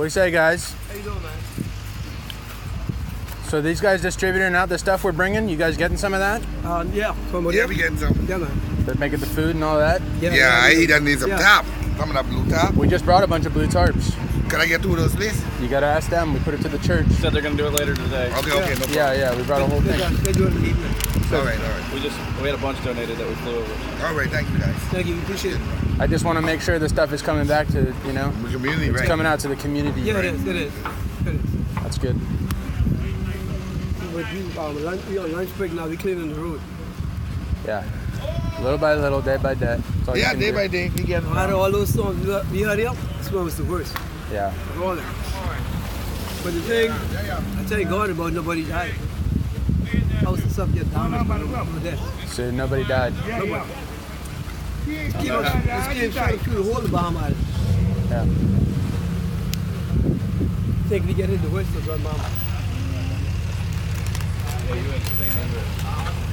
What do you say, guys? How you doing, man? So these guys distributing out the stuff we're bringing. You guys getting some of that? Yeah. Yeah, we getting some. Yeah, man. They're making the food and all that. Yeah, he done need some top. Some of that blue top. We just brought a bunch of blue tarps. Can I get two of those, please? You gotta ask them. We put it to the church. Said they're gonna do it later today. Okay, no problem. Yeah, we brought a whole thing. They do it in the evening. All right. We had a bunch donated that we flew over. All right, thank you guys. Thank you. Appreciate it. I just want to make sure the stuff is coming back to, The community, it's right? coming out to the community. Yeah, right? it is. It is. It is. That's good. But we on lunch break now. We cleaning the road. Yeah. Little by little, day by day. That's all you Yeah, can day do. by day, we get Out of all those storms we had up, this one was the worst. Yeah. Of all that. But the thing, I tell you God about nobody died. House and stuff get damaged, but no death. So nobody died. Nobody. This kid trying to kill the whole Bahama Island. Yeah. Think they get hit the worst of Mama. Yeah, you ain't staying under it.